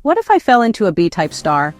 What if I fell into a B-type star?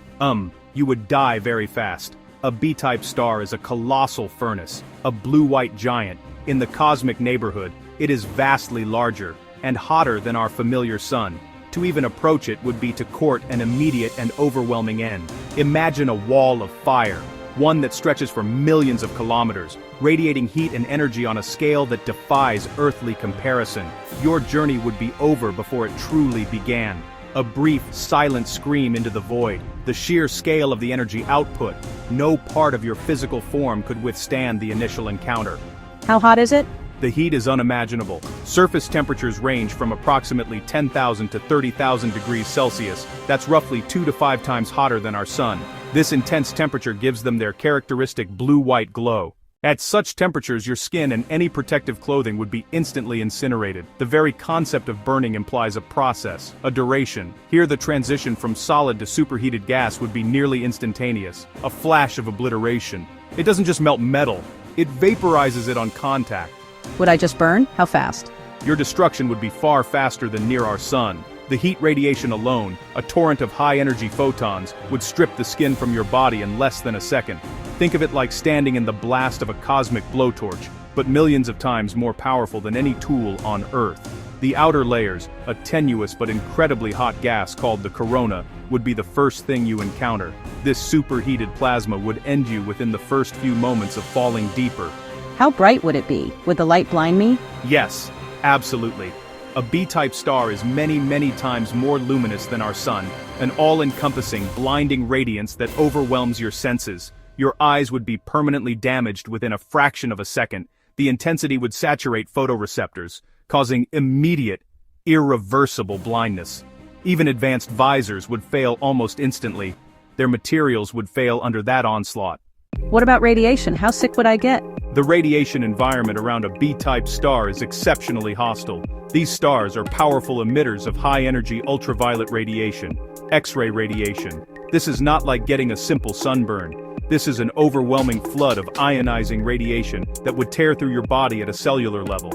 You would die very fast. A B-type star is a colossal furnace, a blue-white giant. In the cosmic neighborhood, it is vastly larger and hotter than our familiar sun. To even approach it would be to court an immediate and overwhelming end. Imagine a wall of fire, one that stretches for millions of kilometers, radiating heat and energy on a scale that defies earthly comparison. Your journey would be over before it truly began. A brief, silent scream into the void. The sheer scale of the energy output. No part of your physical form could withstand the initial encounter. How hot is it? The heat is unimaginable. Surface temperatures range from approximately 10,000 to 30,000 degrees Celsius. That's roughly 2 to 5 times hotter than our sun. This intense temperature gives them their characteristic blue-white glow. At such temperatures, your skin and any protective clothing would be instantly incinerated. The very concept of burning implies a process, a duration. Here the transition from solid to superheated gas would be nearly instantaneous, a flash of obliteration. It doesn't just melt metal, it vaporizes it on contact. Would I just burn? How fast? Your destruction would be far faster than near our sun. The heat radiation alone, a torrent of high-energy photons, would strip the skin from your body in less than a second. Think of it like standing in the blast of a cosmic blowtorch, but millions of times more powerful than any tool on Earth. The outer layers, a tenuous but incredibly hot gas called the corona, would be the first thing you encounter. This superheated plasma would end you within the first few moments of falling deeper. How bright would it be? Would the light blind me? Yes, absolutely. A B-type star is many, many times more luminous than our sun, an all-encompassing, blinding radiance that overwhelms your senses. Your eyes would be permanently damaged within a fraction of a second. The intensity would saturate photoreceptors, causing immediate, irreversible blindness. Even advanced visors would fail almost instantly. Their materials would fail under that onslaught. What about radiation? How sick would I get? The radiation environment around a B-type star is exceptionally hostile. These stars are powerful emitters of high-energy ultraviolet radiation, X-ray radiation. This is not like getting a simple sunburn. This is an overwhelming flood of ionizing radiation that would tear through your body at a cellular level.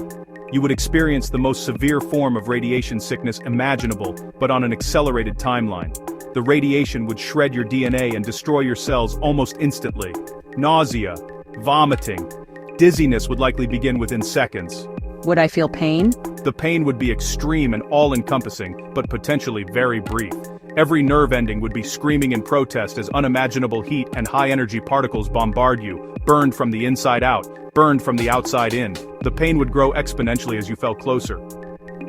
You would experience the most severe form of radiation sickness imaginable, but on an accelerated timeline. The radiation would shred your DNA and destroy your cells almost instantly. Nausea, vomiting, dizziness would likely begin within seconds. Would I feel pain? The pain would be extreme and all-encompassing, but potentially very brief. Every nerve ending would be screaming in protest as unimaginable heat and high-energy particles bombard you, burned from the inside out, burned from the outside in. The pain would grow exponentially as you fell closer.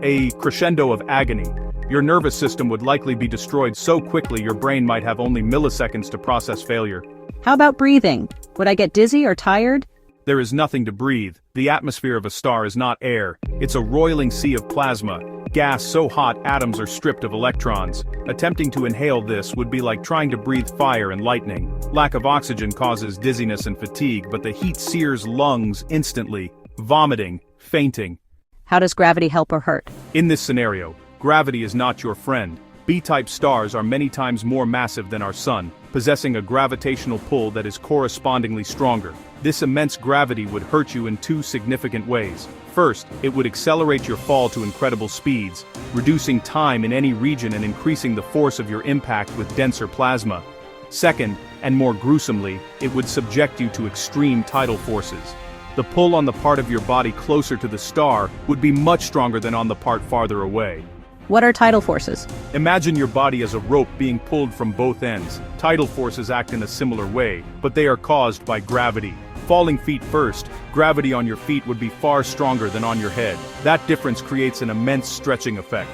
A crescendo of agony. Your nervous system would likely be destroyed so quickly your brain might have only milliseconds to process failure. How about breathing? Would I get dizzy or tired? There is nothing to breathe. The atmosphere of a star is not air. It's a roiling sea of plasma, gas so hot atoms are stripped of electrons. Attempting to inhale this would be like trying to breathe fire and lightning. Lack of oxygen causes dizziness and fatigue, but the heat sears lungs instantly. Vomiting, fainting. How does gravity help or hurt? In this scenario, gravity is not your friend. B-type stars are many times more massive than our sun, possessing a gravitational pull that is correspondingly stronger. This immense gravity would hurt you in two significant ways. First, it would accelerate your fall to incredible speeds, reducing time in any region and increasing the force of your impact with denser plasma. Second, and more gruesomely, it would subject you to extreme tidal forces. The pull on the part of your body closer to the star would be much stronger than on the part farther away. What are tidal forces? Imagine your body as a rope being pulled from both ends. Tidal forces act in a similar way, but they are caused by gravity. Falling feet first, gravity on your feet would be far stronger than on your head. That difference creates an immense stretching effect.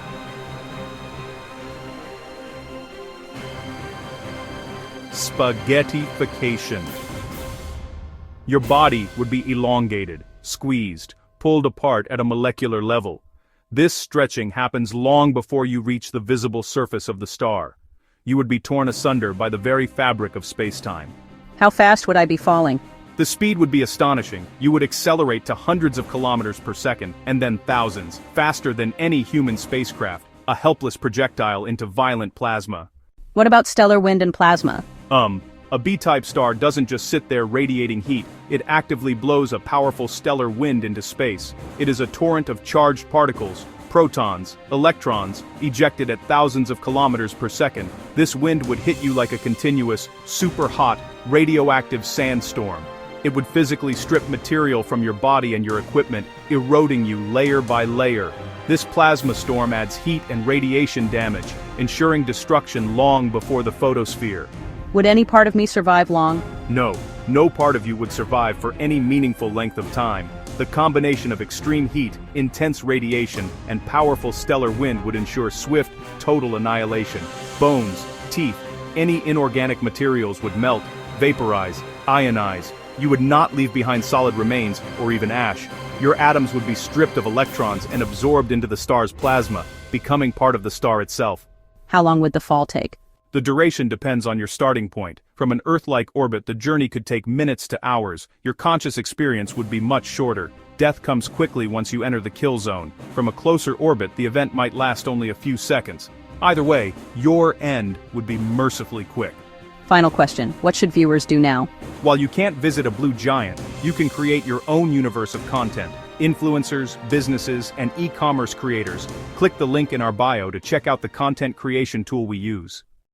Spaghettification. Your body would be elongated, squeezed, pulled apart at a molecular level. This stretching happens long before you reach the visible surface of the star. You would be torn asunder by the very fabric of space-time. How fast would I be falling? The speed would be astonishing. You would accelerate to hundreds of kilometers per second, and then thousands, faster than any human spacecraft, a helpless projectile into violent plasma. What about stellar wind and plasma? A B-type star doesn't just sit there radiating heat, it actively blows a powerful stellar wind into space. It is a torrent of charged particles, protons, electrons, ejected at thousands of kilometers per second. This wind would hit you like a continuous, super hot, radioactive sandstorm. It would physically strip material from your body and your equipment, eroding you layer by layer. This plasma storm adds heat and radiation damage, ensuring destruction long before the photosphere. Would any part of me survive long? No part of you would survive for any meaningful length of time. The combination of extreme heat, intense radiation, and powerful stellar wind would ensure swift, total annihilation. Bones, teeth, any inorganic materials would melt, vaporize, ionize. You would not leave behind solid remains, or even ash. Your atoms would be stripped of electrons and absorbed into the star's plasma, becoming part of the star itself. How long would the fall take? The duration depends on your starting point. From an Earth-like orbit, the journey could take minutes to hours. Your conscious experience would be much shorter. Death comes quickly once you enter the kill zone. From a closer orbit, the event might last only a few seconds. Either way, your end would be mercifully quick. Final question, what should viewers do now? While you can't visit a blue giant, you can create your own universe of content. Influencers, businesses, and e-commerce creators. Click the link in our bio to check out the content creation tool we use.